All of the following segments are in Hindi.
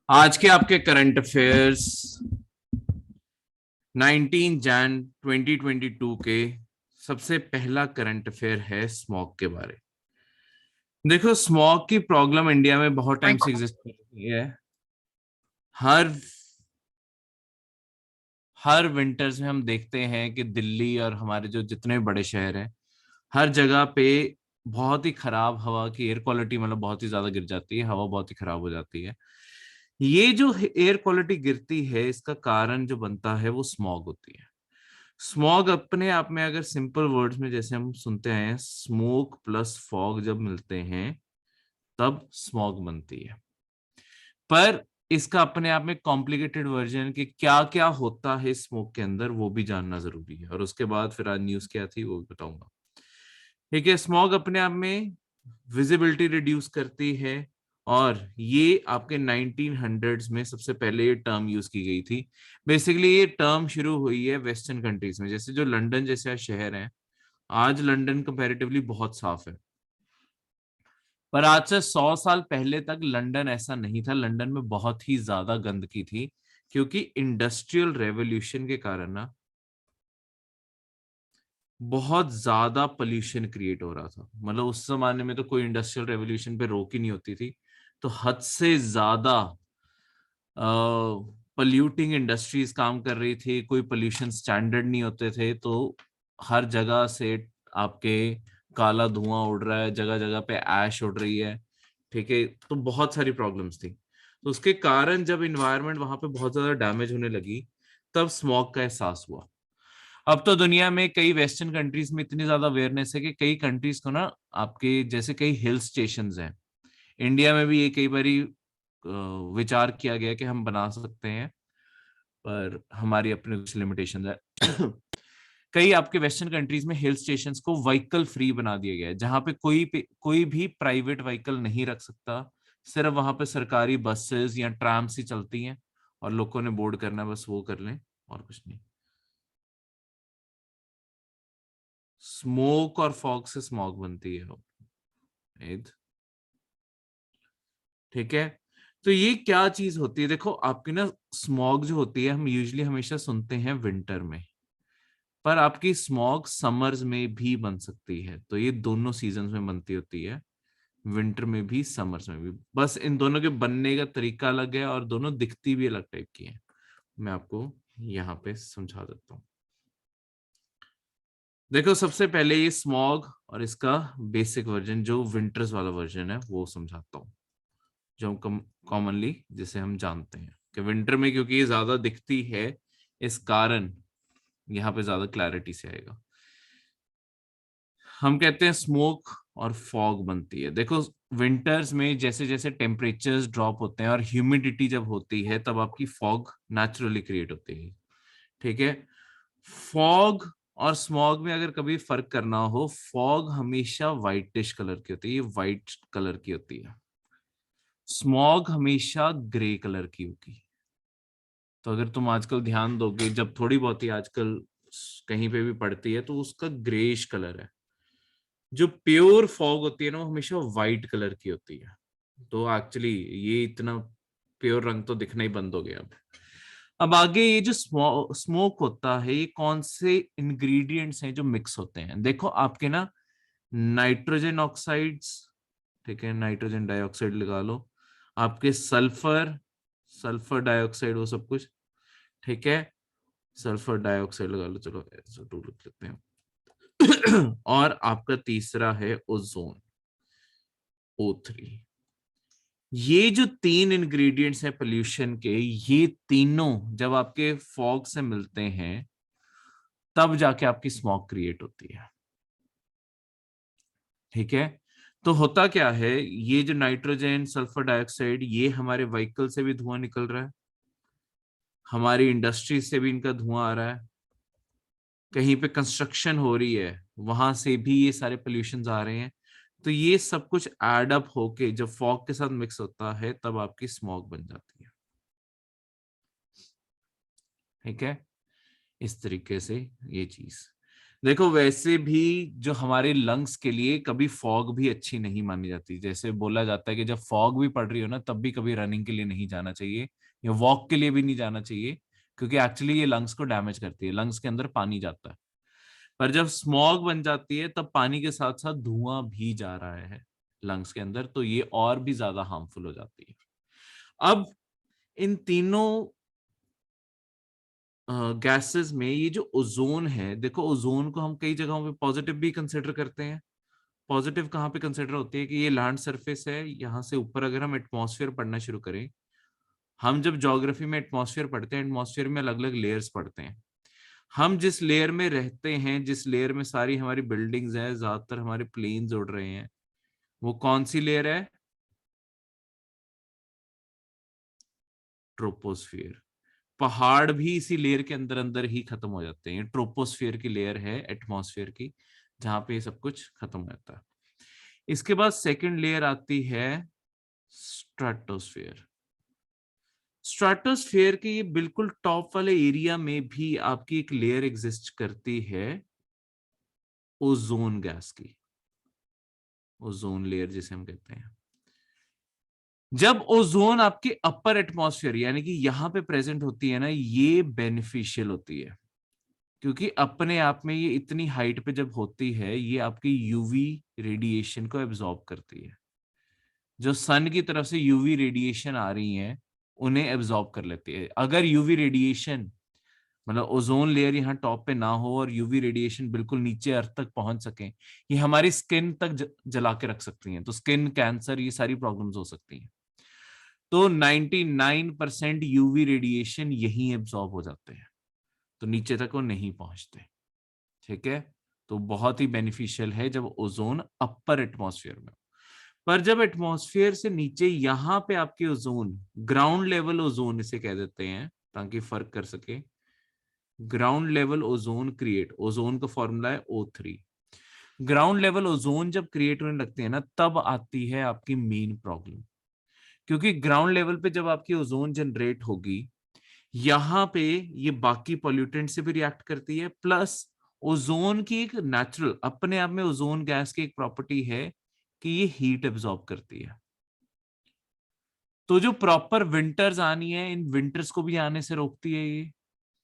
आज के आपके करंट अफेयर्स 19 जन 2022 के सबसे पहला करंट अफेयर है स्मॉग के बारे। देखो, स्मॉग की प्रॉब्लम इंडिया में बहुत टाइम से एग्जिस्ट कर रही है। हर हर विंटर्स में हम देखते हैं कि दिल्ली और हमारे जो जितने बड़े शहर हैं, हर जगह पे बहुत ही खराब हवा की एयर क्वालिटी, मतलब बहुत ही ज्यादा गिर जाती है, हवा बहुत ही खराब हो जाती है। ये जो एयर क्वालिटी गिरती है, इसका कारण जो बनता है वो स्मॉग होती है। स्मॉग अपने आप में, अगर सिंपल वर्ड्स में जैसे हम सुनते हैं, स्मोक प्लस फॉग जब मिलते हैं तब स्मॉग बनती है। पर इसका अपने आप में कॉम्प्लिकेटेड वर्जन कि क्या क्या होता है स्मोक के अंदर, वो भी जानना जरूरी है। और उसके बाद फिर आज न्यूज क्या थी वो भी बताऊंगा। ठीक है, स्मॉग अपने आप में विजिबिलिटी रिड्यूस करती है। और ये आपके 1900s में सबसे पहले ये टर्म यूज की गई थी। बेसिकली ये टर्म शुरू हुई है वेस्टर्न कंट्रीज में, जैसे जो लंदन जैसे शहर है। आज लंदन कंपैरेटिवली बहुत साफ है, पर आज से 100 साल पहले तक लंदन ऐसा नहीं था। लंदन में बहुत ही ज्यादा गंदगी थी, क्योंकि इंडस्ट्रियल रेवोल्यूशन के कारण ना बहुत ज्यादा पोल्यूशन क्रिएट हो रहा था। मतलब उस जमाने में तो कोई इंडस्ट्रियल रेवोल्यूशन पे रोक ही नहीं होती थी। तो हद से ज्यादा पोल्यूटिंग इंडस्ट्रीज काम कर रही थी, कोई पोल्यूशन स्टैंडर्ड नहीं होते थे। तो हर जगह से आपके काला धुआं उड़ रहा है, जगह जगह पे ऐश उड़ रही है। ठीक है, तो बहुत सारी प्रॉब्लम्स थी। तो उसके कारण जब इन्वायरमेंट वहां पे बहुत ज्यादा डैमेज होने लगी, तब स्मॉग का एहसास हुआ। अब तो दुनिया में कई वेस्टर्न कंट्रीज में इतनी ज्यादा अवेयरनेस है कि कई कंट्रीज को ना, आपके जैसे कई हिल स्टेशंस हैं। इंडिया में भी ये कई बारी विचार किया गया कि हम बना सकते हैं, पर हमारी अपने कुछ लिमिटेशंस है। कई आपके वेस्टर्न कंट्रीज में हिल स्टेशंस को व्हीकल फ्री बना दिया गया है, जहां पे कोई भी प्राइवेट व्हीकल नहीं रख सकता। सिर्फ वहां पे सरकारी बसेस या ट्राम्स ही चलती हैं, और लोगों ने बोर्ड करना है, बस वो कर लें और कुछ नहीं। स्मोक और फॉग से स्मॉग बनती है वेद। ठीक है, तो ये क्या चीज होती है? देखो आपकी ना, स्मॉग जो होती है हम यूजुअली हमेशा सुनते हैं विंटर में, पर आपकी स्मॉग समर्स में भी बन सकती है। तो ये दोनों सीजन्स में बनती होती है, विंटर में भी समर्स में भी। बस इन दोनों के बनने का तरीका अलग है और दोनों दिखती भी अलग टाइप की है। मैं आपको यहाँ पे समझा देता हूँ। देखो, सबसे पहले ये स्मॉग और इसका बेसिक वर्जन जो विंटर्स वाला वर्जन है वो समझाता हूँ, जो हम कॉमनली जिसे हम जानते हैं कि विंटर में, क्योंकि ये ज्यादा दिखती है, इस कारण यहाँ पे ज्यादा क्लैरिटी से आएगा। हम कहते हैं स्मोक और फॉग बनती है। देखो, विंटर्स में जैसे जैसे टेम्परेचर्स ड्रॉप होते हैं और ह्यूमिडिटी जब होती है, तब आपकी फॉग नेचुरली क्रिएट होती है। ठीक है, फॉग और स्मॉग में अगर कभी फर्क करना हो, फॉग हमेशा व्हाइटिश कलर की होती है, ये व्हाइट कलर की होती है। स्मॉग हमेशा ग्रे कलर की होगी। तो अगर तुम आजकल ध्यान दोगे, जब थोड़ी बहुत ही आजकल कहीं पे भी पड़ती है, तो उसका ग्रेश कलर है। जो प्योर फॉग होती है ना, वो हमेशा व्हाइट कलर की होती है। तो एक्चुअली ये इतना प्योर रंग तो दिखना ही बंद हो गया अब आगे ये जो स्मोक होता है, ये कौन से इंग्रेडिएंट्स हैं जो मिक्स होते हैं? देखो आपके ना, नाइट्रोजन ऑक्साइड्स, ठीक है, नाइट्रोजन डाइऑक्साइड लगा लो, आपके सल्फर, सल्फर डाइऑक्साइड, वो सब कुछ। ठीक है, सल्फर डाइऑक्साइड लगा लो, चलो ऐसा टू लिख लेते हैं। और आपका तीसरा है ओजोन, O3। ये जो तीन इंग्रेडिएंट्स हैं पोल्यूशन के, ये तीनों जब आपके फॉग से मिलते हैं, तब जाके आपकी स्मॉग क्रिएट होती है। ठीक है, तो होता क्या है, ये जो नाइट्रोजन, सल्फर डाइऑक्साइड, ये हमारे व्हीकल से भी धुआं निकल रहा है, हमारी इंडस्ट्री से भी इनका धुआं आ रहा है, कहीं पे कंस्ट्रक्शन हो रही है वहां से भी ये सारे पोल्यूशन आ रहे हैं। तो ये सब कुछ एड अप होके जब फॉग के साथ मिक्स होता है, तब आपकी स्मॉग बन जाती है। ठीक है, इस तरीके से ये चीज। देखो वैसे भी जो हमारे लंग्स के लिए कभी फॉग भी अच्छी नहीं मानी जाती। जैसे बोला जाता है कि जब फॉग भी पड़ रही हो ना तब भी कभी रनिंग के लिए नहीं जाना चाहिए या वॉक के लिए भी नहीं जाना चाहिए, क्योंकि एक्चुअली ये लंग्स को डैमेज करती है, लंग्स के अंदर पानी जाता है। पर जब स्मॉग बन जाती है तब पानी के साथ साथ धुआं भी जा रहा है लंग्स के अंदर, तो ये और भी ज्यादा हार्मफुल हो जाती है। अब इन तीनों गैसेस में ये जो ओजोन है, देखो ओजोन को हम कई जगहों पे पॉजिटिव भी कंसिडर करते हैं। पॉजिटिव कहाँ पे कंसिडर होती है कि ये लैंड सरफेस है, यहाँ से ऊपर अगर हम एटमॉस्फेयर पढ़ना शुरू करें, हम जब ज्योग्राफी में एटमॉस्फेयर पढ़ते हैं, एटमॉस्फेयर में अलग अलग लेयर्स पढ़ते हैं। हम जिस लेयर में रहते हैं, जिस लेयर में सारी हमारी बिल्डिंग्स हैं, ज्यादातर हमारे प्लेन्स उड़ रहे हैं, वो कौन सी लेयर है? ट्रोपोस्फियर। पहाड़ भी इसी लेयर के अंदर अंदर ही खत्म हो जाते हैं। ट्रोपोस्फियर की लेयर है एटमॉस्फेयर की, जहां पे ये सब कुछ खत्म हो जाता है। इसके बाद सेकंड लेयर आती है स्ट्रेटोस्फियर। स्ट्रेटोस्फियर के ये बिल्कुल टॉप वाले एरिया में भी आपकी एक लेयर एग्जिस्ट करती है ओजोन गैस की, ओजोन लेयर जिसे हम कहते हैं। जब ओजोन आपके अपर एटमॉस्फेयर यानी कि यहां पे प्रेजेंट होती है ना, ये बेनिफिशियल होती है, क्योंकि अपने आप में ये इतनी हाइट पे जब होती है, ये आपकी यूवी रेडिएशन को एब्जॉर्ब करती है। जो सन की तरफ से यूवी रेडिएशन आ रही है उन्हें एब्जॉर्ब कर लेती है। अगर यूवी रेडिएशन मतलब ओजोन लेयर यहाँ टॉप पे ना हो और यूवी रेडिएशन बिल्कुल नीचे अर्थ तक पहुंच सके, ये हमारी स्किन तक जला के रख सकती हैं, तो स्किन कैंसर ये सारी प्रॉब्लम्स हो सकती हैं। तो 99% यूवी रेडिएशन यहीं एब्जॉर्ब हो जाते हैं, तो नीचे तक वो नहीं पहुंचते। ठीक है, तो बहुत ही बेनिफिशियल है जब ओजोन अपर एटमॉस्फेयर में। पर जब एटमॉस्फेयर से नीचे यहां पे आपके ओजोन, ग्राउंड लेवल ओजोन इसे कह देते हैं ताकि फर्क कर सके, ground level ozone create, ozone का फॉर्मूला है O3। ग्राउंड लेवल ओजोन जब क्रिएट होने लगते हैं ना, तब आती है आपकी मेन प्रॉब्लम। क्योंकि ग्राउंड लेवल पे जब आपकी ओजोन जनरेट होगी, यहाँ पे ये बाकी पॉल्यूटेंट से भी रिएक्ट करती है, प्लस ओजोन की एक नेचुरल अपने आप में ओजोन गैस की एक प्रॉपर्टी है कि ये हीट एब्जॉर्ब करती है। तो जो प्रॉपर विंटर्स आनी है, इन विंटर्स को भी आने से रोकती है ये।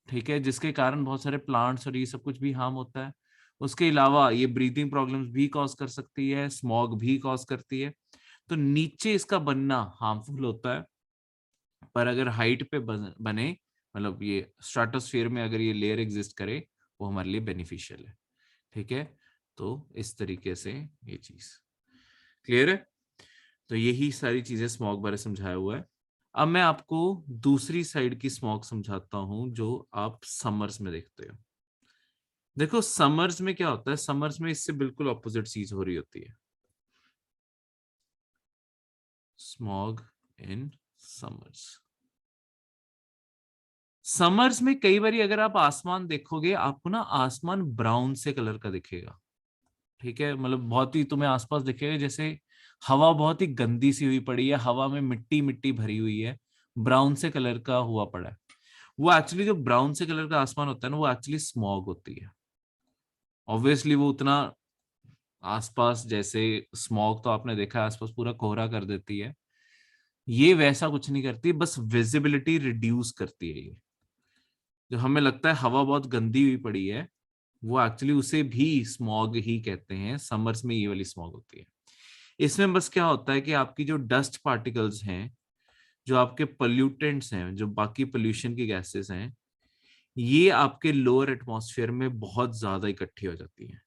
ठीक है, जिसके कारण बहुत सारे प्लांट्स और ये सब कुछ भी हार्म होता है। उसके अलावा ये ब्रीदिंग प्रॉब्लम्स भी कॉज कर सकती है, स्मॉग भी कॉज करती है। तो नीचे इसका बनना हार्मफुल होता है, पर अगर हाइट पे बने, मतलब ये स्ट्रेटोस्फीयर में अगर ये लेयर एग्जिस्ट करे, वो हमारे लिए बेनिफिशियल है। ठीक है, तो इस तरीके से ये चीज क्लियर है। तो यही सारी चीजें स्मॉग बारे समझाया हुआ है। अब मैं आपको दूसरी साइड की स्मॉग समझाता हूं जो आप समर्स में देखते हो। देखो समर्स में क्या होता है, समर्स में इससे बिल्कुल ऑपोजिट चीज हो रही होती है। स्मॉग इन समर्स, समर्स में कई बार अगर आप आसमान देखोगे, आपको ना आसमान ब्राउन से कलर का दिखेगा। ठीक है, मतलब बहुत ही तुम्हें आसपास दिखेगा जैसे हवा बहुत ही गंदी सी हुई पड़ी है, हवा में मिट्टी मिट्टी भरी हुई है, ब्राउन से कलर का हुआ पड़ा है। वो एक्चुअली जो ब्राउन से कलर का आसमान होता है ना, वो एक्चुअली स्मॉग होती है। ऑब्वियसली वो उतना आसपास, जैसे स्मॉग तो आपने देखा है आसपास पूरा कोहरा कर देती है, ये वैसा कुछ नहीं करती, बस विजिबिलिटी रिड्यूस करती है ये। जो हमें लगता है हवा बहुत गंदी हुई पड़ी है, वो एक्चुअली उसे भी स्मॉग ही कहते हैं। समर्स में ये वाली स्मॉग होती है। इसमें बस क्या होता है कि आपकी जो डस्ट पार्टिकल्स हैं, जो आपके पोल्यूटेंट्स हैं, जो बाकी पोल्यूशन की गैसेस हैं, ये आपके लोअर एटमॉस्फेयर में बहुत ज्यादा इकट्ठी हो जाती हैं।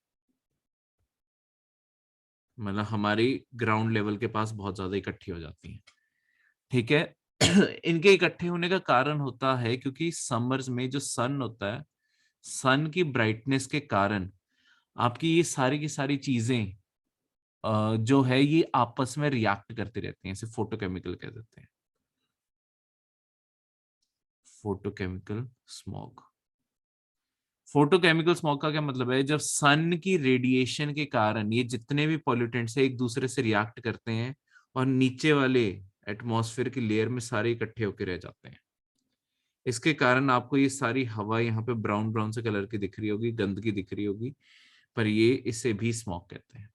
मतलब हमारी ग्राउंड लेवल के पास बहुत ज्यादा इकट्ठी हो जाती हैं। ठीक है, इनके इकट्ठे होने का कारण होता है क्योंकि समर्स में जो सन होता है, सन की ब्राइटनेस के कारण आपकी ये सारी की सारी चीजें जो है ये आपस में रिएक्ट करती रहती हैं, इसे फोटोकेमिकल कह देते हैं। फोटोकेमिकल स्मॉग, फोटोकेमिकल स्मॉग का क्या मतलब है, जब सन की रेडिएशन के कारण ये जितने भी पॉल्यूटेंट्स है एक दूसरे से रिएक्ट करते हैं और नीचे वाले एटमॉस्फेयर की लेयर में सारे इकट्ठे होकर रह जाते हैं। इसके कारण आपको ये सारी हवा यहाँ पे ब्राउन ब्राउन से कलर की दिख रही होगी, गंदगी दिख रही होगी, पर ये इसे भी स्मॉग कहते हैं।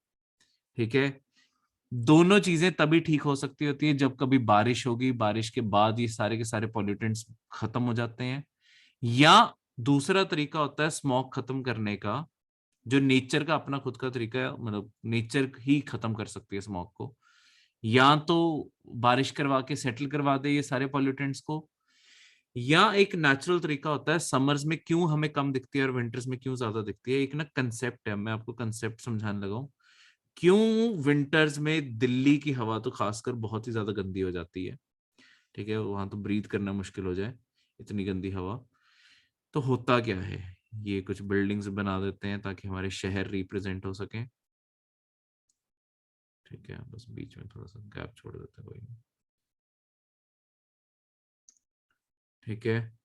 ठीक है, दोनों चीजें तभी ठीक हो सकती होती है जब कभी बारिश होगी, बारिश के बाद ये सारे के सारे पॉल्यूटेंट्स खत्म हो जाते हैं, या दूसरा तरीका होता है स्मॉग खत्म करने का, जो नेचर का अपना खुद का तरीका है, मतलब नेचर ही खत्म कर सकती है स्मॉग को, या तो बारिश करवा के सेटल करवा दे ये सारे पॉल्यूटेंट्स को, या एक नेचुरल तरीका होता है समर्स में क्यों हमें कम दिखती है और विंटर्स में क्यों ज्यादा दिखती है। एक ना कंसेप्ट है, मैं आपको कंसेप्ट समझाने लगा हूं, क्यों विंटर्स में दिल्ली की हवा तो खासकर बहुत ही ज्यादा गंदी हो जाती है। ठीक है, वहां तो ब्रीथ करना मुश्किल हो जाए, इतनी गंदी हवा। तो होता क्या है, ये कुछ बिल्डिंग्स बना देते हैं ताकि हमारे शहर रिप्रेजेंट हो सके। ठीक है, बस बीच में थोड़ा सा गैप छोड़ देते हैं, कोई नहीं। ठीक है,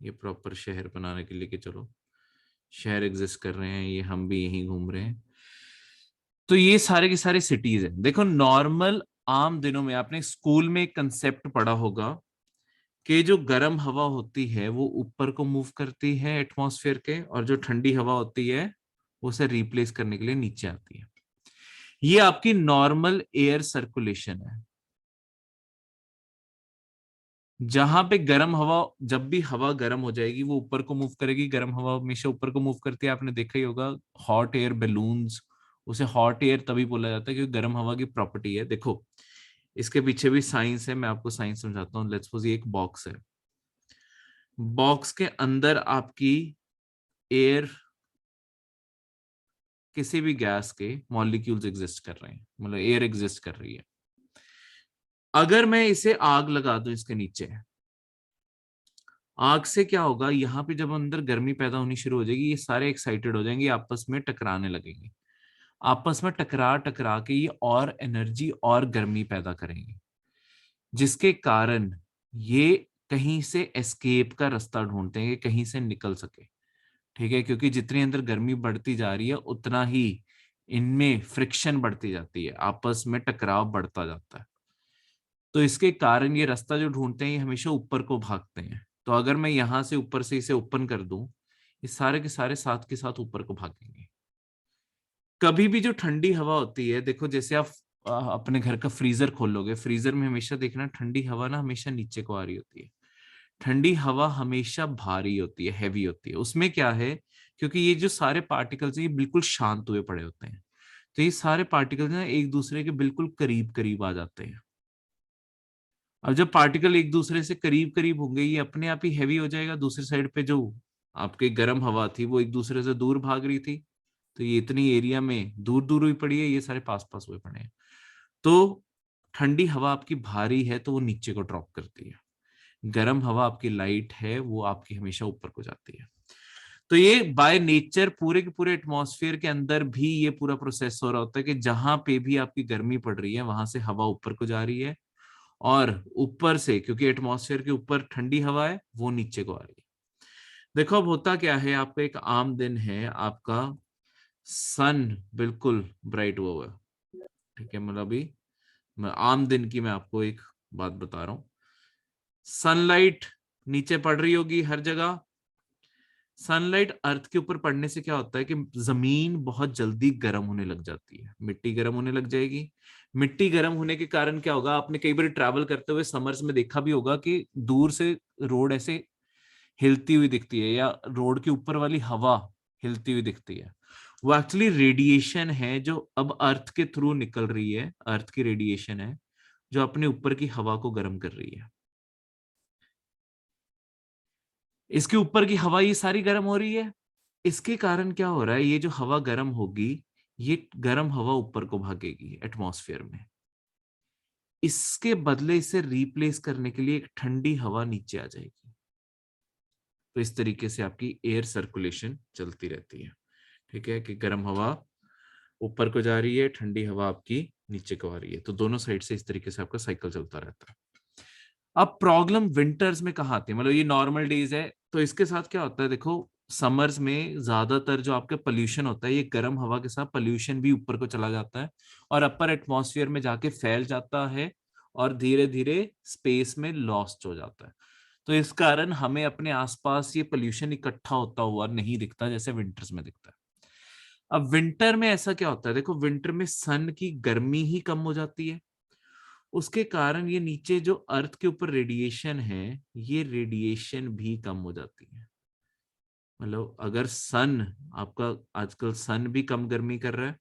ये प्रॉपर शहर बनाने के लिए कि चलो शहर एग्जिस्ट कर रहे हैं, ये हम भी यहीं घूम रहे हैं। तो ये सारे के सारे सिटीज हैं। देखो नॉर्मल आम दिनों में आपने स्कूल में एक कंसेप्ट पढ़ा होगा कि जो गर्म हवा होती है वो ऊपर को मूव करती है एटमॉस्फेयर के, और जो ठंडी हवा होती है वो उसे रिप्लेस करने के लिए नीचे आती है। ये आपकी नॉर्मल एयर सर्कुलेशन है। जहां पे गर्म हवा, जब भी हवा गर्म हो जाएगी वो ऊपर को मूव करेगी, गर्म हवा हमेशा ऊपर को मूव करती है, आपने देखा ही होगा हॉट एयर बैलून्स, उसे हॉट एयर तभी बोला जाता है क्योंकि गर्म हवा की प्रॉपर्टी है। देखो इसके पीछे भी साइंस है, मैं आपको साइंस समझाता हूँ। लेट्स सपोज ये एक बॉक्स है, बॉक्स के अंदर आपकी एयर, किसी भी गैस के मॉलिक्यूल्स एग्जिस्ट कर रहे हैं, मतलब एयर एग्जिस्ट कर रही है। अगर मैं इसे आग लगा दूं इसके नीचे, आग से क्या होगा, यहाँ पे जब अंदर गर्मी पैदा होनी शुरू हो जाएगी, ये सारे एक्साइटेड हो जाएंगे, आपस में टकराने लगेंगे, आपस में टकरा टकरा के ये और एनर्जी और गर्मी पैदा करेंगे, जिसके कारण ये कहीं से एस्केप का रास्ता ढूंढते हैं कि कहीं से निकल सके। ठीक है, क्योंकि जितनी अंदर गर्मी बढ़ती जा रही है उतना ही इनमें फ्रिक्शन बढ़ती जाती है, आपस में टकराव बढ़ता जाता है। तो इसके कारण ये रास्ता जो ढूंढते हैं ये हमेशा ऊपर को भागते हैं। तो अगर मैं यहां से ऊपर से इसे ओपन कर दूं, ये सारे के सारे साथ के साथ ऊपर को भागेंगे। कभी भी जो ठंडी हवा होती है, देखो जैसे आप अपने घर का फ्रीजर खोलोगे, फ्रीजर में हमेशा देखना ठंडी हवा ना हमेशा नीचे को आ रही होती है, ठंडी हवा हमेशा भारी होती है, हैवी होती है। उसमें क्या है, क्योंकि ये जो सारे पार्टिकल्स हैं ये बिल्कुल शांत हुए पड़े होते हैं, तो ये सारे पार्टिकल्स ना एक दूसरे के बिल्कुल करीब करीब आ जाते हैं। अब जब पार्टिकल एक दूसरे से करीब करीब होंगे, ये अपने आप ही हैवी हो जाएगा। दूसरी साइड पे जो आपके गर्म हवा थी वो एक दूसरे से दूर भाग रही थी, तो ये इतनी एरिया में दूर दूर हुई पड़ी है, ये सारे पास पास हुए पड़े हैं। तो ठंडी हवा आपकी भारी है तो वो नीचे को ड्रॉप करती है, गर्म हवा आपकी लाइट है वो आपकी हमेशा ऊपर को जाती है। तो ये बाय नेचर पूरे के पूरे एटमॉस्फेयर के अंदर भी ये पूरा प्रोसेस हो रहा होता है कि जहां पे भी आपकी गर्मी पड़ रही है वहां से हवा ऊपर को जा रही है, और ऊपर से क्योंकि एटमॉस्फेयर के ऊपर ठंडी हवा है वो नीचे को आ रही है। देखो अब होता क्या है, आपका एक आम दिन है, आपका सन बिल्कुल ब्राइट हुआ हुआ है। ठीक है, मतलब अभी मैं आम दिन की मैं आपको एक बात बता रहा हूं, सनलाइट नीचे पड़ रही होगी हर जगह। सनलाइट अर्थ के ऊपर पड़ने से क्या होता है कि जमीन बहुत जल्दी गर्म होने लग जाती है, मिट्टी गर्म होने लग जाएगी। मिट्टी गर्म होने के कारण क्या होगा, आपने कई बार ट्रैवल करते हुए समर्स में देखा भी होगा कि दूर से रोड ऐसे हिलती हुई दिखती है, या रोड के ऊपर वाली हवा हिलती हुई दिखती है। वो एक्चुअली रेडिएशन है जो अब अर्थ के थ्रू निकल रही है, अर्थ की रेडिएशन है जो अपने ऊपर की हवा को गर्म कर रही है। इसके ऊपर की हवा ये सारी गर्म हो रही है, इसके कारण क्या हो रहा है, ये जो हवा गर्म होगी, ये गर्म हवा ऊपर को भागेगी एटमॉस्फेयर में, इसके बदले इसे रिप्लेस करने के लिए एक ठंडी हवा नीचे आ जाएगी। तो इस तरीके से आपकी एयर सर्कुलेशन चलती रहती है। ठीक है, कि गर्म हवा ऊपर को जा रही है, ठंडी हवा आपकी नीचे को आ रही है, तो दोनों साइड से इस तरीके से आपका साइकिल चलता रहता है। अब प्रॉब्लम विंटर्स में कहाँ आती है, मतलब ये नॉर्मल डेज है तो इसके साथ क्या होता है, देखो समर्स में ज्यादातर जो आपका पोल्यूशन होता है, ये गर्म हवा के साथ पोल्यूशन भी ऊपर को चला जाता है और अपर एटमॉस्फेयर में जाके फैल जाता है और धीरे धीरे स्पेस में लॉस्ट हो जाता है। तो इस कारण हमें अपने आसपास ये पोल्यूशन इकट्ठा होता हुआ नहीं दिखता जैसे विंटर्स में दिखता है। अब विंटर में ऐसा क्या होता है, देखो विंटर में सन की गर्मी ही कम हो जाती है, उसके कारण ये नीचे जो अर्थ के ऊपर रेडिएशन है, ये रेडिएशन भी कम हो जाती है। मतलब अगर सन आपका, आजकल सन भी कम गर्मी कर रहा है,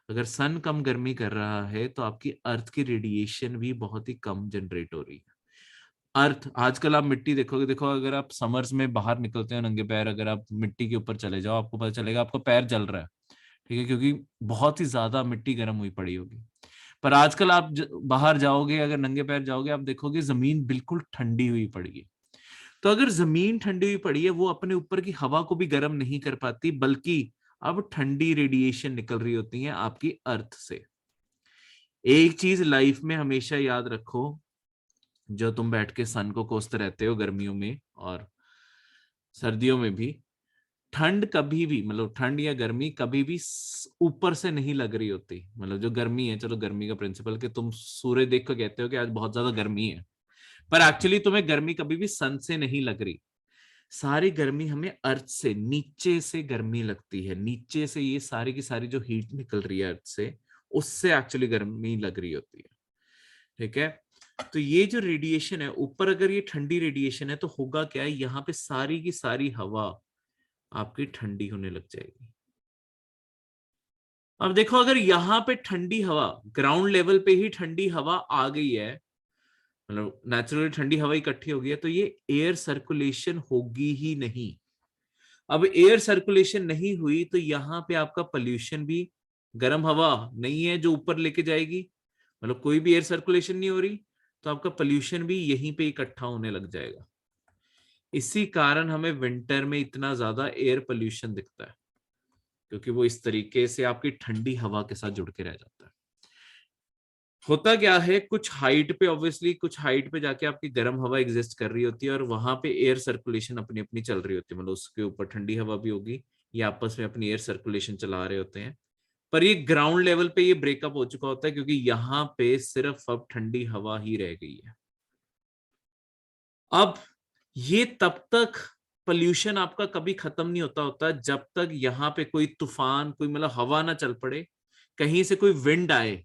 अगर सन कम गर्मी कर रहा है तो आपकी अर्थ की रेडिएशन भी बहुत ही कम जनरेट हो रही है। अर्थ, आजकल आप मिट्टी देखोगे, देखो अगर आप समर्स में बाहर निकलते हो नंगे पैर, अगर आप मिट्टी के ऊपर चले जाओ, आपको पता चलेगा आपका पैर जल रहा है, ठीक है, क्योंकि बहुत ही ज्यादा मिट्टी गर्म हुई पड़ी होगी। पर आजकल आप बाहर जाओगे, अगर नंगे पैर जाओगे, आप देखोगे जमीन बिल्कुल ठंडी हुई पड़ी है। तो अगर जमीन ठंडी हुई पड़ी है, वो अपने ऊपर की हवा को भी गर्म नहीं कर पाती, बल्कि अब ठंडी रेडिएशन निकल रही होती है आपकी अर्थ से। एक चीज लाइफ में हमेशा याद रखो, जो तुम बैठ के सन को कोसते रहते हो गर्मियों में और सर्दियों में भी, ठंड कभी भी, मतलब ठंड या गर्मी कभी भी ऊपर से नहीं लग रही होती। मतलब जो गर्मी है, चलो गर्मी का प्रिंसिपल कि तुम सूर्य देख कर कहते हो कि आज बहुत ज्यादा गर्मी है, पर एक्चुअली तुम्हें गर्मी कभी भी सन से नहीं लग रही। सारी गर्मी हमें अर्थ से, नीचे से गर्मी लगती है, नीचे से ये सारी की सारी जो हीट निकल रही है अर्थ से, उससे एक्चुअली गर्मी लग रही होती है, ठीक है। तो ये जो रेडिएशन है ऊपर, अगर ये ठंडी रेडिएशन है तो होगा क्या है, यहाँ पे सारी की सारी हवा आपकी ठंडी होने लग जाएगी। अब देखो अगर यहाँ पे ठंडी हवा, ग्राउंड लेवल पे ही ठंडी हवा आ गई है, मतलब नेचुरली ठंडी हवा इकट्ठी हो गई है, तो ये एयर सर्कुलेशन होगी ही नहीं। अब एयर सर्कुलेशन नहीं हुई तो यहाँ पे आपका पोल्यूशन भी, गर्म हवा नहीं है जो ऊपर लेके जाएगी, मतलब कोई भी एयर सर्कुलेशन नहीं हो रही, तो आपका पोल्यूशन भी यहीं पे इकट्ठा होने लग जाएगा। इसी कारण हमें विंटर में इतना ज्यादा एयर पोल्यूशन दिखता है, क्योंकि वो इस तरीके से आपकी ठंडी हवा के साथ जुड़ के रह जाता है। होता क्या है, कुछ हाइट पे, ऑब्वियसली कुछ हाइट पे जाके आपकी गर्म हवा एग्जिस्ट कर रही होती है और वहां पे एयर सर्कुलेशन अपनी अपनी चल रही होती है, मतलब उसके ऊपर ठंडी हवा भी होगी, ये आपस में अपनी एयर सर्कुलेशन चला रहे होते हैं। पर ये ग्राउंड लेवल पे ये ब्रेकअप हो चुका होता है, क्योंकि यहाँ पे सिर्फ अब ठंडी हवा ही रह गई है। अब ये तब तक पोल्यूशन आपका कभी खत्म नहीं होता होता जब तक यहाँ पे कोई तूफान, कोई मतलब हवा ना चल पड़े, कहीं से कोई विंड आए,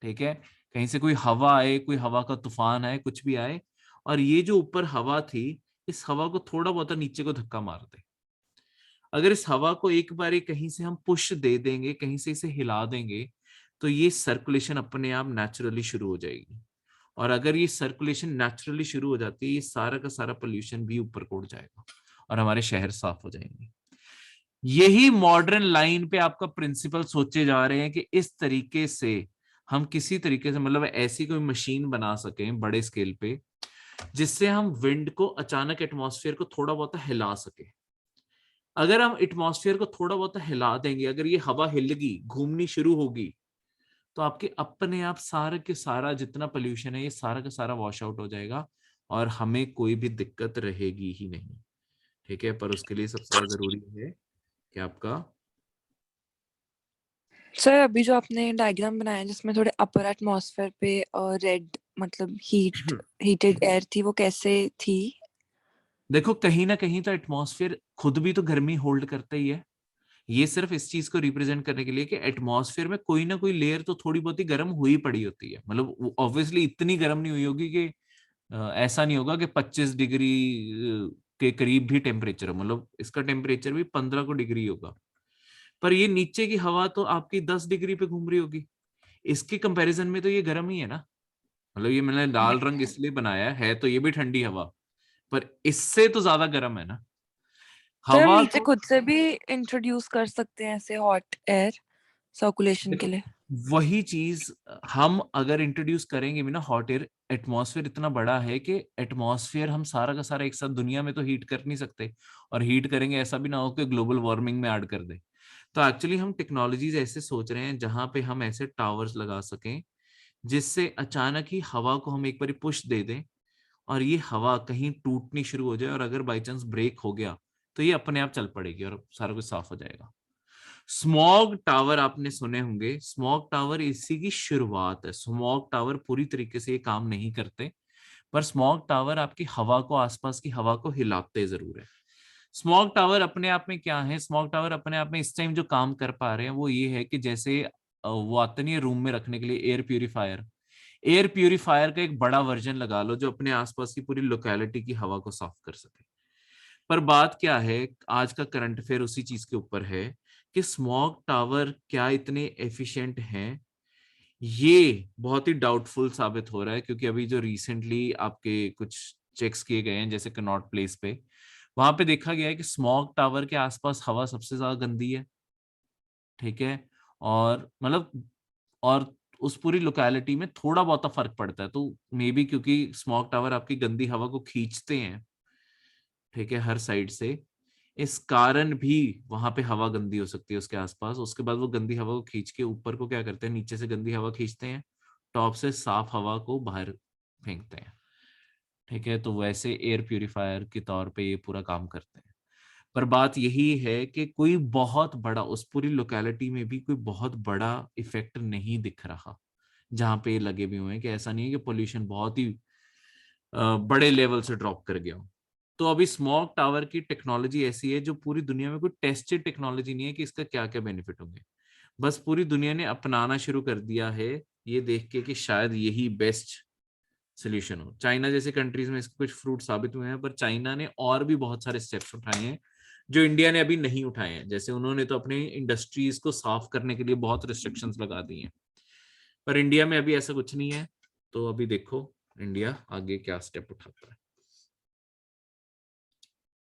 ठीक है, कहीं से कोई हवा आए, कोई हवा का तूफान आए, कुछ भी आए, और ये जो ऊपर हवा थी, इस हवा को थोड़ा बहुत नीचे को धक्का मार दे। अगर इस हवा को एक बारी कहीं से हम पुश दे देंगे, कहीं से इसे हिला देंगे, तो ये सर्कुलेशन अपने आप नेचुरली शुरू हो जाएगी। और अगर ये सर्कुलेशन नेचुरली शुरू हो जाती है, ये सारा का सारा पोल्यूशन भी ऊपर को उड़ जाएगा और हमारे शहर साफ हो जाएंगे। यही मॉडर्न लाइन पे आपका प्रिंसिपल सोचे जा रहे हैं कि इस तरीके से हम किसी तरीके से, मतलब ऐसी कोई मशीन बना सकें बड़े स्केल पे, जिससे हम विंड को अचानक एटमॉस्फेयर को थोड़ा बहुत हिला सके। अगर हम एटमॉस्फेयर को थोड़ा बहुत हिला देंगे, अगर ये हवा हिलगी, घूमनी शुरू होगी, तो आपके अपने आप सारा के सारा जितना पोल्यूशन है, ये सारा का सारा वॉश आउट हो जाएगा और हमें कोई भी दिक्कत रहेगी ही नहीं, ठीक है। पर उसके लिए सबसे ज्यादा जरूरी है कि आपका, सर अभी जो आपने डायग्राम बनाया जिसमें थोड़े अपर एटमॉस्फेयर पे रेड मतलब हीटेड एयर थी, वो कैसे थी? देखो कहीं ना कहीं तो एटमॉस्फेयर खुद भी तो गर्मी होल्ड करता ही है। ये सिर्फ इस चीज को रिप्रेजेंट करने के लिए कि एटमॉस्फेयर में कोई ना कोई लेयर तो थोड़ी बहुत ही गर्म हुई पड़ी होती है, मतलब ऑब्वियसली इतनी गर्म नहीं हुई होगी कि ऐसा नहीं होगा कि 25 डिग्री के करीब भी टेम्परेचर हो, मतलब इसका टेम्परेचर भी 15 को डिग्री होगा। पर ये नीचे की हवा तो आपकी 10 डिग्री पे घूम रही होगी, इसके कंपैरिजन में तो ये गर्म ही है ना। मतलब ये मैंने लाल रंग इसलिए बनाया है तो ये भी ठंडी हवा, पर इससे तो ज्यादा गर्म है ना सर हम हवा नीचे तो। खुद से भी इंट्रोड्यूस कर सकते हैं ऐसे हॉट एयर सर्कुलेशन के देखो लिए? वही चीज हम अगर इंट्रोड्यूस करेंगे भी ना, हॉट एयर, एटमॉस्फेयर इतना बड़ा है कि एटमॉस्फेयर हम सारा का सारा एक साथ दुनिया में तो हीट कर नहीं सकते, और हीट करेंगे ऐसा भी ना हो कि ग्लोबल वार्मिंग में ऐड कर दे। तो एक्चुअली हम टेक्नोलॉजीज ऐसे सोच रहे हैं जहां पे हम ऐसे टावर्स लगा सकें, जिससे अचानक ही हवा को हम एक बार पुश दे दें और ये हवा कहीं टूटनी शुरू हो जाए, और अगर बाई चांस ब्रेक हो गया तो ये अपने आप चल पड़ेगी और सारा कुछ साफ हो जाएगा। स्मॉग टावर आपने सुने होंगे, स्मॉग टावर इसी की शुरुआत है। स्मॉग टावर पूरी तरीके से ये काम नहीं करते, पर स्मॉग टावर आपकी हवा को, आसपास की हवा को हिलाते जरूर है। स्मॉग टावर अपने आप में क्या है, स्मॉग टावर अपने आप में इस टाइम जो काम कर पा रहे हैं वो ये है कि जैसे वो आते नहीं है रूम में रखने के लिए एयर प्यूरिफायर, एयर प्यूरिफायर का एक बड़ा वर्जन लगा लो जो अपने आसपास की पूरी लोकेलिटी की हवा को साफ कर सके। पर बात क्या है, आज का करंट अफेयर उसी चीज के ऊपर है कि स्मॉग टावर क्या इतने एफिशिएंट हैं, ये बहुत ही डाउटफुल साबित हो रहा है। क्योंकि अभी जो रिसेंटली आपके कुछ चेक्स किए गए हैं जैसे कनॉट प्लेस पे, वहां पे देखा गया है कि स्मॉग टावर के आसपास हवा सबसे ज्यादा गंदी है। ठीक है। और मतलब, और उस पूरी लोकेलिटी में थोड़ा बहुत फर्क पड़ता है, तो मे बी क्योंकि स्मॉग टावर आपकी गंदी हवा को खींचते हैं, ठीक है, हर साइड से, इस कारण भी वहां पे हवा गंदी हो सकती है उसके आसपास। उसके बाद वो गंदी हवा को खींच के ऊपर को क्या करते हैं, नीचे से गंदी हवा खींचते हैं, टॉप से साफ हवा को बाहर फेंकते हैं। ठीक है, तो वैसे एयर प्यूरिफायर के तौर पे ये पूरा काम करते हैं। पर बात यही है कि कोई बहुत बड़ा, उस पूरी लोकेलिटी में भी कोई बहुत बड़ा इफेक्ट नहीं दिख रहा जहां पे ये लगे भी हुए हैं। कि ऐसा नहीं है कि पोल्यूशन बहुत ही बड़े लेवल से ड्रॉप कर गया हो। तो अभी स्मॉग टावर की टेक्नोलॉजी ऐसी है जो पूरी दुनिया में कोई टेस्टेड टेक्नोलॉजी नहीं है कि इसका क्या क्या बेनिफिट होंगे। बस पूरी दुनिया ने अपनाना शुरू कर दिया है ये देख के कि शायद यही बेस्ट सोल्यूशन हो। चाइना जैसे कंट्रीज में इसके कुछ फ्रूट साबित हुए हैं, पर चाइना ने और भी बहुत सारे स्टेप्स उठाए हैं जो इंडिया ने अभी नहीं उठाए हैं। जैसे उन्होंने तो अपने इंडस्ट्रीज को साफ करने के लिए बहुत रिस्ट्रिक्शंस लगा दी हैं, पर इंडिया में अभी ऐसा कुछ नहीं है। तो अभी देखो इंडिया आगे क्या स्टेप उठाता है।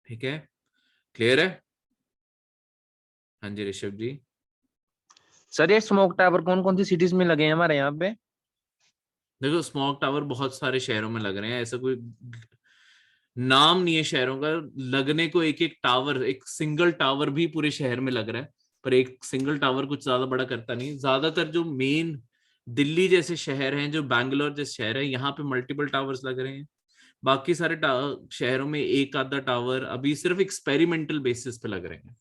ठीक है, क्लियर है? हाँ जी ऋषभ जी। सर ये स्मोक टावर कौन कौन सी सिटीज में लगे हैं हमारे यहाँ पे? देखो स्मॉग टावर बहुत सारे शहरों में लग रहे हैं, ऐसा कोई नाम नहीं है शहरों का। लगने को एक एक टावर, एक सिंगल टावर भी पूरे शहर में लग रहा है, पर एक सिंगल टावर कुछ ज्यादा बड़ा करता नहीं। ज्यादातर जो मेन दिल्ली जैसे शहर हैं, जो बैंगलोर जैसे शहर है, यहाँ पे मल्टीपल टावर्स लग रहे हैं। बाकी सारे शहरों में एक आधा टावर अभी सिर्फ एक्सपेरिमेंटल बेसिस पे लग रहे हैं।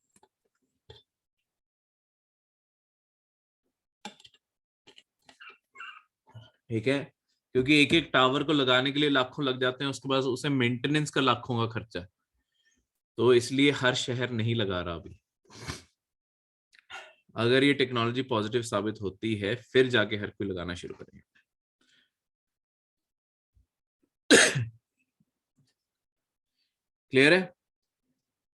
ठीक है, क्योंकि एक एक टावर को लगाने के लिए लाखों लग जाते हैं, उसके बाद उसे मेंटेनेंस का लाखों का खर्चा है। तो इसलिए हर शहर नहीं लगा रहा अभी। अगर ये टेक्नोलॉजी पॉजिटिव साबित होती है फिर जाके हर कोई लगाना शुरू करेंगे। क्लियर है?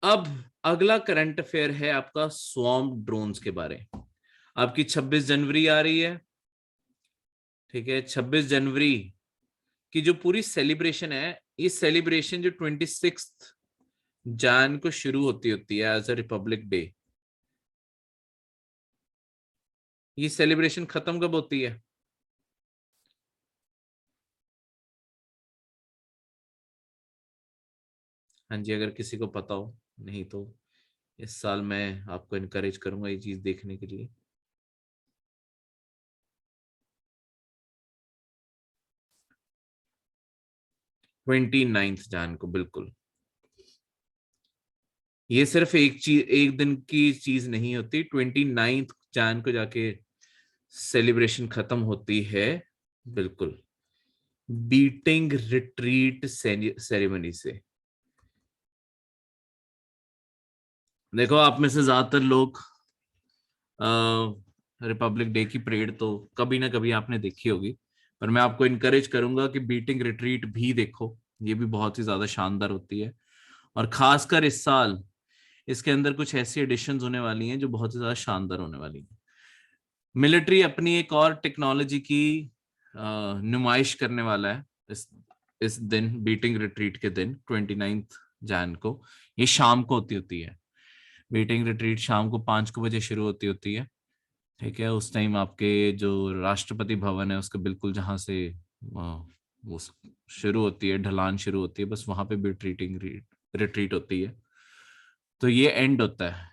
अब अगला करंट अफेयर है आपका स्वॉर्म ड्रोन्स के बारे में। आपकी 26 जनवरी आ रही है। ठीक है, 26 जनवरी की जो पूरी सेलिब्रेशन है, ये सेलिब्रेशन जो 26 जैन को शुरू होती है एज अ रिपब्लिक डे, ये सेलिब्रेशन खत्म कब होती है? हाँ जी, अगर किसी को पता हो, नहीं तो इस साल मैं आपको इनकरेज करूंगा ये चीज देखने के लिए। 29 जैन को, बिल्कुल। ये सिर्फ एक चीज, एक दिन की चीज नहीं होती। 29 जैन को जाके सेलिब्रेशन खत्म होती है, बिल्कुल, बीटिंग रिट्रीट सेरेमनी से। देखो आप में से ज्यादातर लोग रिपब्लिक डे की परेड तो कभी ना कभी आपने देखी होगी, पर मैं आपको इनकरेज करूंगा कि बीटिंग रिट्रीट भी देखो। ये भी बहुत ही ज्यादा शानदार होती है, और खासकर इस साल इसके अंदर कुछ ऐसी एडिशंस होने वाली हैं जो बहुत ही ज्यादा शानदार होने वाली हैं। मिलिट्री अपनी एक और टेक्नोलॉजी की नुमाइश करने वाला है इस दिन, बीटिंग रिट्रीट के दिन 29 जैन को। ये शाम को होती है। बीटिंग रिट्रीट शाम को 5 बजे शुरू होती है। ठीक है, उस टाइम आपके जो राष्ट्रपति भवन है उसके बिल्कुल जहां से वो शुरू होती है, ढलान शुरू होती है, बस वहां पे बीटिंग रिट्रीट होती है। तो ये एंड होता है,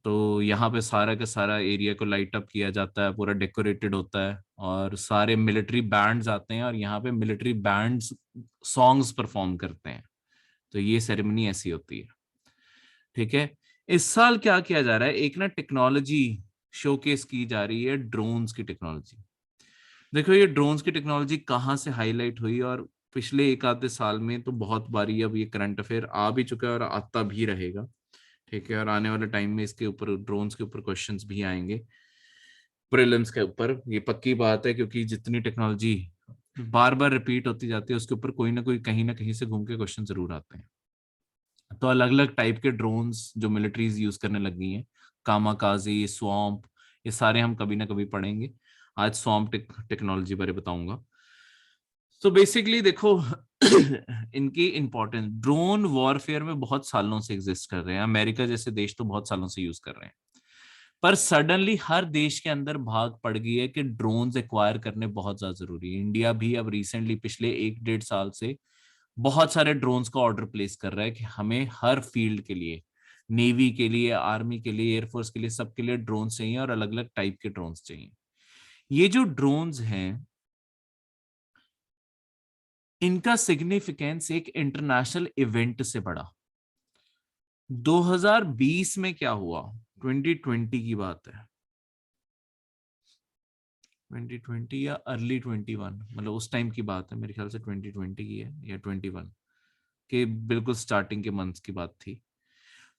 तो यहाँ पे सारा का सारा एरिया को लाइट अप किया जाता है, पूरा डेकोरेटेड होता है, और सारे मिलिट्री बैंड्स आते हैं और यहाँ पे मिलिट्री बैंड्स सॉन्ग्स परफॉर्म करते हैं। तो ये सेरेमनी ऐसी होती है। ठीक है, इस साल क्या किया जा रहा है, एक ना टेक्नोलॉजी शोकेस की जा रही है, ड्रोन्स की टेक्नोलॉजी। देखो ये ड्रोन्स की टेक्नोलॉजी कहाँ से हाईलाइट हुई और पिछले एक आधे साल में तो बहुत बारी अब ये करंट अफेयर आ भी चुका है और आता भी रहेगा, ठीक है। और आने वाले टाइम में इसके ऊपर, ड्रोन्स के ऊपर क्वेश्चंस भी आएंगे प्रीलिम्स के ऊपर, ये पक्की बात है, क्योंकि जितनी टेक्नोलॉजी बार बार रिपीट होती जाती है उसके ऊपर कोई ना कोई कहीं ना कहीं से घूम के क्वेश्चन जरूर आते हैं। तो अलग अलग टाइप के ड्रोन्स जो मिलिट्रीज यूज करने लग गई हैं, कामाकाजी, स्वॉम्प, ये सारे हम कभी ना कभी पढ़ेंगे। आज स्वॉम्प टेक्नोलॉजी बारे बताऊंगा। तो बेसिकली देखो इनकी इंपॉर्टेंस, ड्रोन वॉरफेयर में बहुत सालों से एग्जिस्ट कर रहे हैं, अमेरिका जैसे देश तो बहुत सालों से यूज कर रहे हैं, पर सडनली हर देश के अंदर भाग पड़ गई है कि ड्रोन्स एक्वायर करने बहुत ज्यादा जरूरी है। इंडिया भी अब रिसेंटली पिछले 1 डेढ़ साल से बहुत सारे ड्रोन्स का ऑर्डर प्लेस कर रहा है कि हमें हर फील्ड के लिए, नेवी के लिए, आर्मी के लिए, एयरफोर्स के लिए, सबके लिए ड्रोन्स चाहिए और अलग अलग टाइप के ड्रोन्स चाहिए। ये जो ड्रोन्स हैं, इनका सिग्निफिकेंस एक इंटरनेशनल इवेंट से बढ़ा। 2020 में क्या हुआ, 2020 की बात है, 2020 या अर्ली 21, मतलब उस टाइम की बात है, मेरे ख्याल से 2020 की है या 21 के बिल्कुल स्टार्टिंग के मंथ्स की बात थी।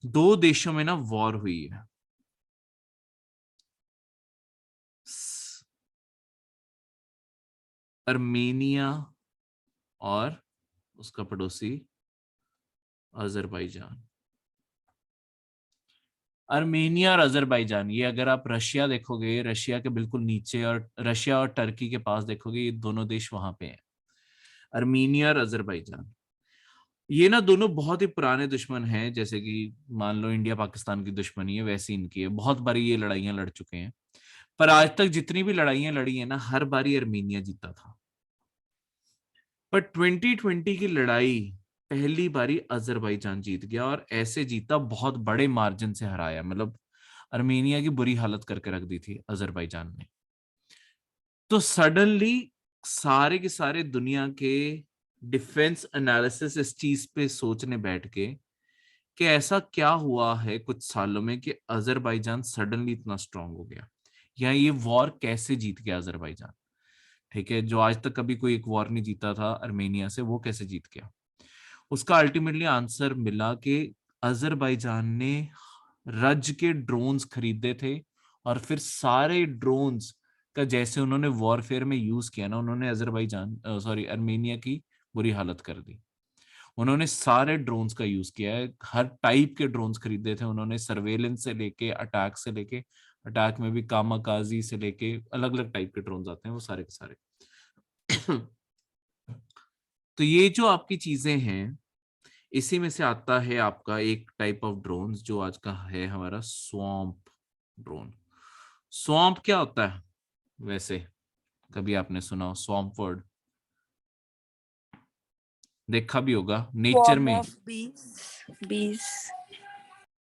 दो देशों में ना वॉर हुई है, अर्मेनिया और उसका पड़ोसी अजरबैजान। अर्मेनिया और अजरबैजान, ये अगर आप रशिया देखोगे, रशिया के बिल्कुल नीचे, और रशिया और टर्की के पास देखोगे, ये दोनों देश वहां पे हैं, अर्मेनिया और अजरबैजान। ये ना दोनों बहुत ही पुराने दुश्मन हैं, जैसे कि मान लो इंडिया पाकिस्तान की दुश्मनी है, वैसी इनकी है। बहुत बारी ये लड़ाइयां लड़ चुके हैं, पर आज तक जितनी भी लड़ाइयां लड़ी है ना, हर बारी अर्मेनिया जीता था। पर 2020 की लड़ाई पहली बारी अजरबैजान जीत गया, और ऐसे जीता, बहुत बड़े मार्जिन से हराया, मतलब अर्मेनिया की बुरी हालत करके रख दी थी अजरबैजान ने। तो सडनली सारे के सारे दुनिया के डिफेंस एनालिसिस इस चीज पे सोचने बैठ के कि ऐसा क्या हुआ है कुछ सालों में कि अजरबैजान सडनली इतना स्ट्रांग हो गया, या ये वॉर कैसे जीत गया अजरबैजान, ठीक है। जो आज तक कभी कोई एक वॉर नहीं जीता था अर्मेनिया से, वो कैसे जीत गया। उसका अल्टीमेटली आंसर मिला कि अजरबैजान ने रज के ड्रोन्स खरीदे थे, और फिर सारे ड्रोन्स का जैसे उन्होंने वॉरफेयर में यूज किया ना, उन्होंने अजरबैजान सॉरी अर्मेनिया की बुरी हालत कर दी। उन्होंने सारे ड्रोन्स का यूज किया है, हर टाइप के ड्रोन्स खरीदे थे उन्होंने, सर्वेलेंस से लेके अटैक से लेके, अटैक में भी कामाकाजी से लेके अलग अलग टाइप के ड्रोन्स आते हैं, वो सारे के सारे। तो ये जो आपकी चीजें हैं, इसी में से आता है आपका एक टाइप ऑफ ड्रोन जो आज का है हमारा, स्वॉम्प ड्रोन। स्वॉम्प क्या होता है वैसे, कभी आपने सुना हो स्वॉम्प वर्ड, देखा भी होगा नेचर फॉर्म में। ऑफ बीस बीस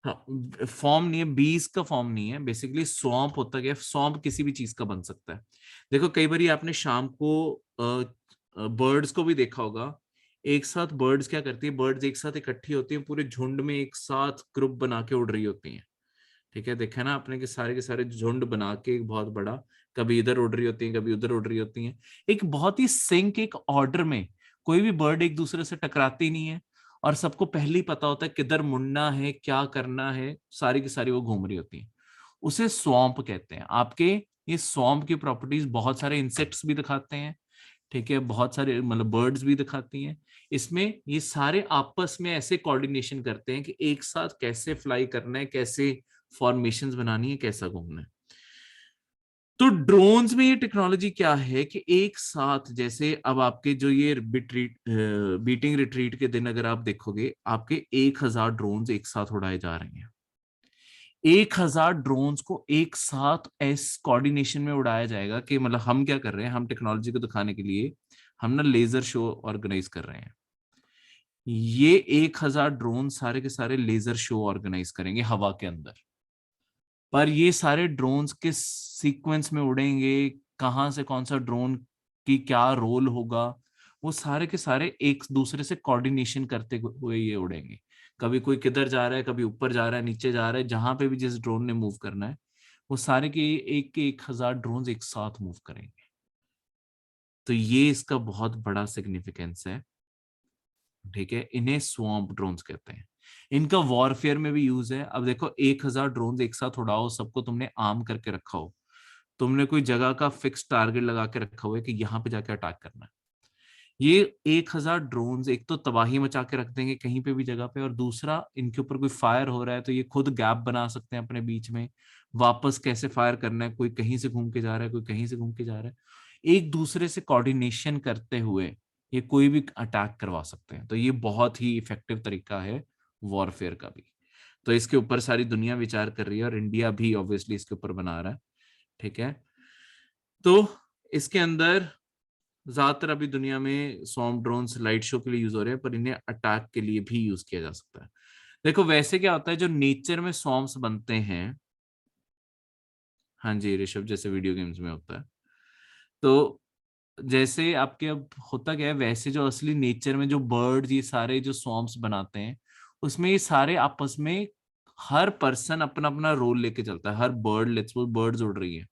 हाँ, फॉर्म नहीं है, बीज का फॉर्म नहीं है, बेसिकली स्वॉम्प होता क्या है, स्वॉम्प किसी भी चीज का बन सकता है। देखो कई बार आपने शाम को बर्ड्स को भी देखा होगा, एक साथ बर्ड्स क्या करती है, बर्ड्स एक साथ इकट्ठी होती है, पूरे झुंड में एक साथ ग्रुप बना के उड़ रही होती हैं, ठीक है। देखा ना आपने कि सारे के सारे झुंड बना के एक बहुत बड़ा, कभी इधर उड़ रही होती है, कभी उधर उड़ रही होती हैं, एक बहुत ही सिंक, एक ऑर्डर में। कोई भी बर्ड एक दूसरे से टकराती नहीं है, और सबको पहले ही पता होता है किधर मुड़ना है, क्या करना है, सारी की सारी वो घूम रही होती है। उसे स्वॉम्प कहते हैं। आपके ये स्वॉम्प की प्रॉपर्टीज बहुत सारे इंसेक्ट्स भी दिखाते हैं, ठीक है, बहुत सारे मतलब बर्ड्स भी दिखाती हैं। इसमें ये सारे आपस में ऐसे कोऑर्डिनेशन करते हैं कि एक साथ कैसे फ्लाई करना है, कैसे फॉर्मेशंस बनानी है, कैसा घूमना है। तो ड्रोन्स में ये टेक्नोलॉजी क्या है कि एक साथ, जैसे अब आपके जो ये बीटिंग रिट्रीट के दिन अगर आप देखोगे, आपके 1000 ड्रोन्स एक साथ उड़ाए जा रहे हैं। 1000 ड्रोन्स को एक साथ ऐस कोऑर्डिनेशन में उड़ाया जाएगा कि मतलब हम क्या कर रहे हैं, हम टेक्नोलॉजी को दिखाने के लिए हम ना लेजर शो ऑर्गेनाइज कर रहे हैं। ये 1000 ड्रोन सारे के सारे लेजर शो ऑर्गेनाइज करेंगे हवा के अंदर। पर ये सारे ड्रोन्स किस सीक्वेंस में उड़ेंगे, कहां से कौन सा ड्रोन की क्या रोल होगा, वो सारे के सारे एक दूसरे से कोऑर्डिनेशन करते हुए ये उड़ेंगे। कभी कोई किधर जा रहा है, कभी ऊपर जा रहा है, नीचे जा रहा है, जहां पे भी जिस ड्रोन ने मूव करना है, वो सारे के 1000 ड्रोन एक साथ मूव करेंगे। तो ये इसका बहुत बड़ा सिग्निफिकेंस है, ठीक है। इन्हें स्वॉम्प ड्रोन्स कहते हैं। इनका वॉरफेयर में भी यूज है। अब देखो 1000 ड्रोन एक साथ उड़ाओ, सबको तुमने आर्म करके रखा हो, तुमने कोई जगह का फिक्स टारगेट लगा के रखा हुआ है कि यहाँ पे जाके अटैक करना है, ये 1000 ड्रोन्स एक तो तबाही मचा के रख देंगे कहीं पे भी जगह पे, और दूसरा इनके ऊपर कोई फायर हो रहा है तो ये खुद गैप बना सकते हैं अपने बीच में, वापस कैसे फायर करना है, कोई कहीं से घूम के जा रहा है, कोई कहीं से घूम के जा रहा है, एक दूसरे से कोऑर्डिनेशन करते हुए ये कोई भी अटैक करवा सकते हैं। तो ये बहुत ही इफेक्टिव तरीका है वॉरफेयर का भी। तो इसके ऊपर सारी दुनिया विचार कर रही है और इंडिया भी ऑब्वियसली इसके ऊपर बना रहा है, ठीक है। तो इसके अंदर ज्यादातर अभी दुनिया में स्वॉर्म ड्रोन्स लाइट शो के लिए यूज हो रहे हैं, पर इन्हें अटैक के लिए भी यूज किया जा सकता है। देखो वैसे क्या होता है, जो नेचर में स्वॉर्म्स बनते हैं, हाँ जी ऋषभ, जैसे वीडियो गेम्स में होता है, तो जैसे आपके अब होता क्या है, वैसे जो असली नेचर में जो बर्ड्स ये सारे जो स्वॉर्म्स बनाते हैं, उसमें ये सारे आपस में हर पर्सन अपना अपना रोल लेके चलता है। हर बर्ड, लेट्स सपोज बर्ड्स उड़ रही है,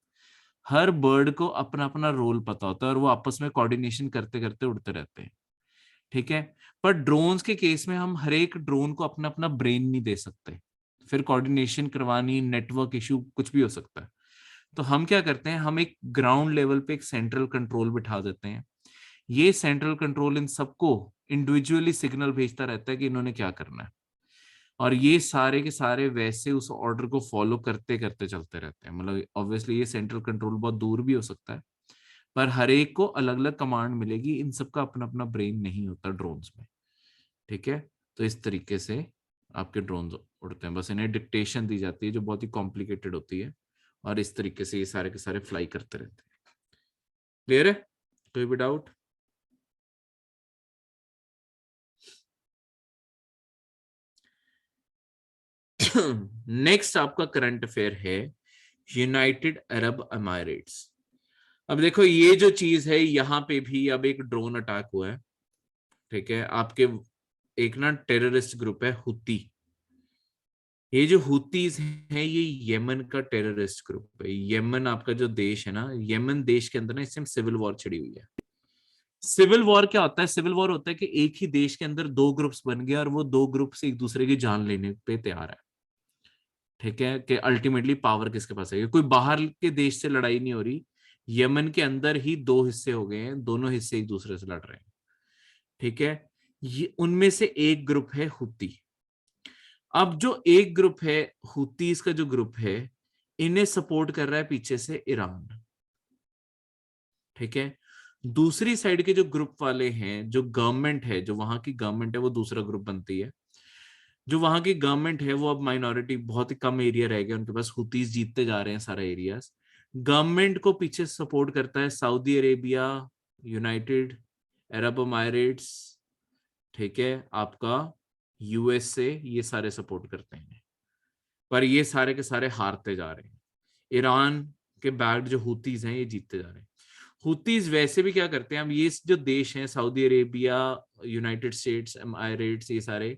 हर बर्ड को अपना अपना रोल पता होता है और वो आपस में कोऑर्डिनेशन करते करते उड़ते रहते हैं, ठीक है। पर ड्रोन्स के केस में हम हर एक ड्रोन को अपना अपना ब्रेन नहीं दे सकते, फिर कोऑर्डिनेशन करवानी, नेटवर्क इशू कुछ भी हो सकता है। तो हम क्या करते हैं, हम एक ग्राउंड लेवल पे एक सेंट्रल कंट्रोल बिठा देते हैं। ये सेंट्रल कंट्रोल इन सबको इंडिविजुअली सिग्नल भेजता रहता है कि इन्होंने क्या करना है, और ये सारे के सारे वैसे उस ऑर्डर को फॉलो करते करते चलते रहते हैं। मतलब ऑब्वियसली ये सेंट्रल कंट्रोल बहुत दूर भी हो सकता है, पर हर एक को अलग अलग कमांड मिलेगी। इन सबका अपना अपना ब्रेन नहीं होता ड्रोन्स में, ठीक है। तो इस तरीके से आपके ड्रोन उड़ते हैं, बस इन्हें डिक्टेशन दी जाती है जो बहुत ही कॉम्प्लिकेटेड होती है, और इस तरीके से ये सारे के सारे फ्लाई करते रहते हैं। क्लियर है? कोई भी डाउट? नेक्स्ट आपका करंट अफेयर है यूनाइटेड अरब अमायरेट्स। अब देखो ये जो चीज है, यहाँ पे भी अब एक ड्रोन अटैक हुआ है, ठीक है। आपके एक ना टेररिस्ट ग्रुप है हुती, ये जो हुतीज हैं ये यमन का टेररिस्ट ग्रुप है। यमन आपका जो देश है ना, यमन देश के अंदर ना इस टाइम सिविल वॉर छिड़ी हुई है। सिविल वॉर क्या होता है? सिविल वॉर होता है कि एक ही देश के अंदर दो ग्रुप्स बन गए और वो दो ग्रुप से एक दूसरे की जान लेने पे तैयार है, ठीक है। कि अल्टीमेटली पावर किसके पास है, कोई बाहर के देश से लड़ाई नहीं हो रही, यमन के अंदर ही दो हिस्से हो गए हैं, दोनों हिस्से एक दूसरे से लड़ रहे हैं, ठीक है। ये उनमें से एक ग्रुप है हुती। अब जो एक ग्रुप है हुतीज का जो ग्रुप है, इन्हें सपोर्ट कर रहा है पीछे से ईरान, ठीक है। दूसरी साइड के जो ग्रुप वाले हैं, जो गवर्नमेंट है, जो वहां की गवर्नमेंट है, वो दूसरा ग्रुप बनती है। जो वहां की गवर्नमेंट है वो अब माइनॉरिटी, बहुत ही कम एरिया रह गया उनके पास, हुतीज जीतते जा रहे हैं सारा एरियाज। गवर्नमेंट को पीछे सपोर्ट करता है सऊदी अरेबिया, यूनाइटेड अरब अमायरेट्स, ठीक है, आपका यूएसए, ये सारे सपोर्ट करते हैं। पर ये सारे के सारे हारते जा रहे हैं। ईरान के बैक्ड जो हुतीज हैं ये जीतते जा रहे हैं। हुतीज वैसे भी क्या करते हैं, अब ये जो देश हैं सऊदी अरेबिया, यूनाइटेड स्टेट्स अमायरेट्स, ये सारे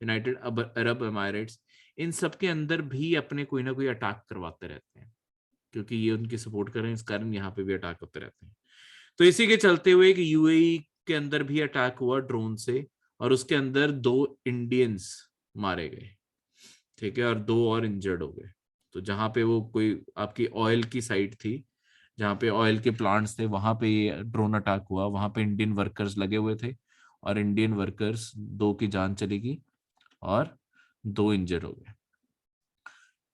यूनाइटेड अरब अमायरेट्स, इन सब के अंदर भी अपने कोई ना कोई अटैक करवाते रहते हैं, क्योंकि ये उनकी सपोर्ट कर रहे हैं, इस कारण यहाँ पे भी अटैक होते रहते हैं। तो इसी के चलते हुए कि यूएई के अंदर भी अटैक हुआ ड्रोन से, और उसके अंदर 2 इंडियंस मारे गए, ठीक है, और 2 और इंजर्ड हो गए। तो जहां पे वो कोई आपकी ऑयल की साइट थी, जहाँ पे ऑयल के प्लांट्स थे, वहां पे ये ड्रोन अटैक हुआ, वहां पे इंडियन वर्कर्स लगे हुए थे, और इंडियन वर्कर्स 2 की जान चली गई और 2 इंजर्ड हो गए।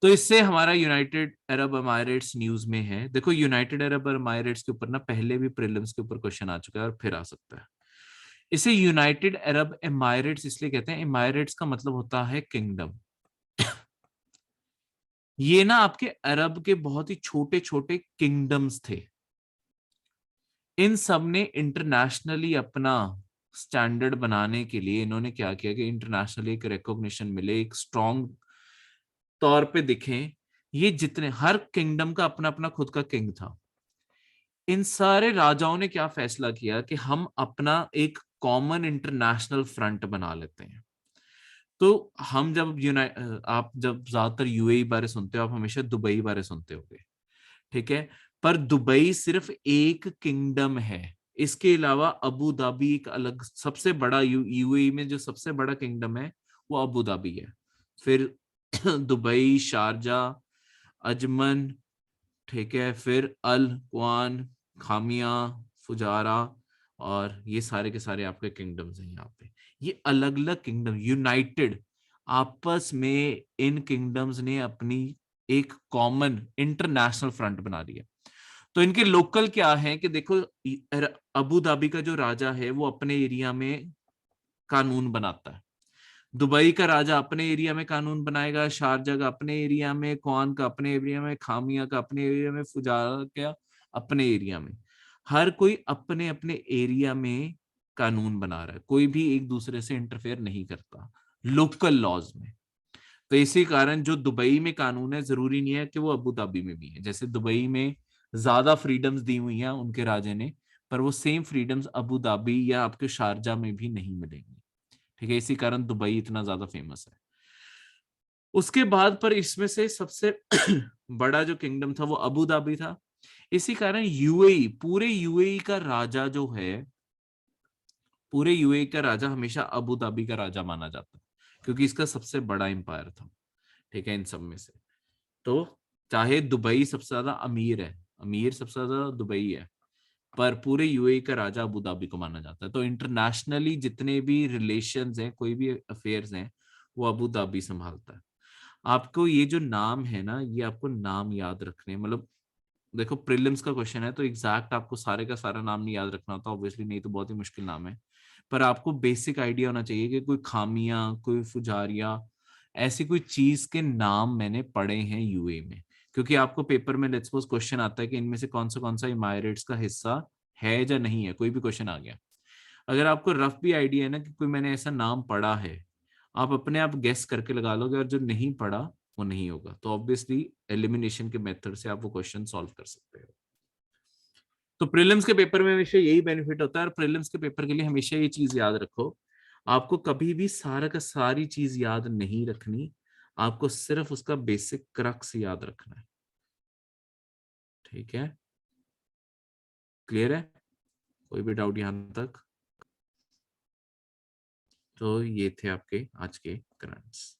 तो इससे हमारा यूनाइटेड अरब अमायरेट्स न्यूज में है। देखो यूनाइटेड अरब अमायरेट्स के ऊपर ना पहले भी प्रीलिम्स के ऊपर क्वेश्चन आ चुका है और फिर आ सकता है। इसे यूनाइटेड अरब एमायरेट्स इसलिए कहते हैं, एमायरेट्स का मतलब होता है किंगडम। ये ना आपके अरब के बहुत ही छोटे छोटे किंगडम्स थे। इन सब ने इंटरनेशनली अपना स्टैंडर्ड बनाने के लिए इन्होंने क्या किया कि इंटरनेशनली एक रिकॉग्निशन मिले, एक स्ट्रॉन्ग तौर पे दिखें। ये जितने, हर किंगडम का अपना अपना खुद का किंग था। इन सारे राजाओं ने क्या फैसला किया कि हम अपना एक कॉमन इंटरनेशनल फ्रंट बना लेते हैं। तो हम जब आप जब ज्यादातर यूएई बारे सुनते हो, आप हमेशा दुबई बारे सुनते होगे, ठीक है। पर दुबई सिर्फ एक किंगडम है, इसके अलावा अबू धाबी एक अलग सबसे बड़ा यूएई में जो सबसे बड़ा किंगडम है वो अबू धाबी है। फिर दुबई, शारजा, अजमन, ठीक है, फिर अल क्वान, खामिया, फुजारा, और ये सारे के सारे आपके किंगडम्स हैं यहाँ पे। ये अलग अलग किंगडम यूनाइटेड, आपस में इन किंगडम्स ने अपनी एक कॉमन इंटरनेशनल फ्रंट बना दिया। तो इनके लोकल क्या है कि देखो, अबू धाबी का जो राजा है वो अपने एरिया में कानून बनाता है, दुबई का राजा अपने एरिया में कानून बनाएगा, शारजा का अपने एरिया में, कौन का अपने एरिया में, खामिया का अपने एरिया में, फुजारा का अपने एरिया में। हर कोई अपने अपने एरिया में कानून बना रहा है, कोई भी एक दूसरे से इंटरफेयर नहीं करता लोकल लॉज में। तो इसी कारण जो दुबई में कानून है जरूरी नहीं है कि वो अबू धाबी में भी है। जैसे दुबई में ज्यादा फ्रीडम्स दी हुई हैं उनके राजे ने, पर वो सेम फ्रीडम्स अबू धाबी या आपके शारजा में भी नहीं मिलेंगी। ठीक है, इसी कारण दुबई इतना ज्यादा फेमस है। उसके बाद पर इसमें से सबसे बड़ा जो किंगडम था वो अबू धाबी था। इसी कारण यूएई, पूरे यूएई का राजा जो है, पूरे यूएई का राजा हमेशा अबू धाबी का राजा माना जाता है, क्योंकि इसका सबसे बड़ा एम्पायर था। ठीक है, इन सब में से तो चाहे दुबई सबसे ज्यादा अमीर है, अमीर सबसे ज्यादा दुबई है, पर पूरे यूएई का राजा अबू धाबी को माना जाता है। तो इंटरनेशनली जितने भी रिलेशंस हैं, कोई भी अफेयर्स हैं, वो अबू धाबी संभालता है। आपको ये जो नाम है ना, ये आपको नाम याद रखने, मतलब देखो प्रीलिम्स का क्वेश्चन है तो एग्जैक्ट आपको सारे का सारा नाम नहीं याद रखना होता ऑब्वियसली, नहीं तो बहुत ही मुश्किल नाम है। पर आपको बेसिक आइडिया होना चाहिए कि कोई खामिया, कोई फुजारिया, ऐसी कोई चीज के नाम मैंने पढ़े हैं यूए में। क्योंकि आपको पेपर में लेट्स सपोज क्वेश्चन आता है कि इनमें से कौन सा इमारेट्स का हिस्सा है या नहीं है, कोई भी क्वेश्चन आ गया, अगर आपको रफ भी आइडिया है ना कि कोई मैंने ऐसा नाम पढ़ा है, आप अपने आप गेस करके लगा लोगे, और जो नहीं पढ़ा वो नहीं होगा। तो ऑब्वियसली एलिमिनेशन के मेथड से आप वो क्वेश्चन सॉल्व कर सकते हो। तो प्रीलिम्स के पेपर में हमेशा यही बेनिफिट होता है, और प्रीलिम्स के पेपर के लिए हमेशा ये चीज याद रखो, आपको कभी भी सारा का सारी चीज याद नहीं रखनी, आपको सिर्फ उसका बेसिक क्रक्स याद रखना है। ठीक है, क्लियर है? कोई भी डाउट यहां तक? तो ये थे आपके आज के करंट्स।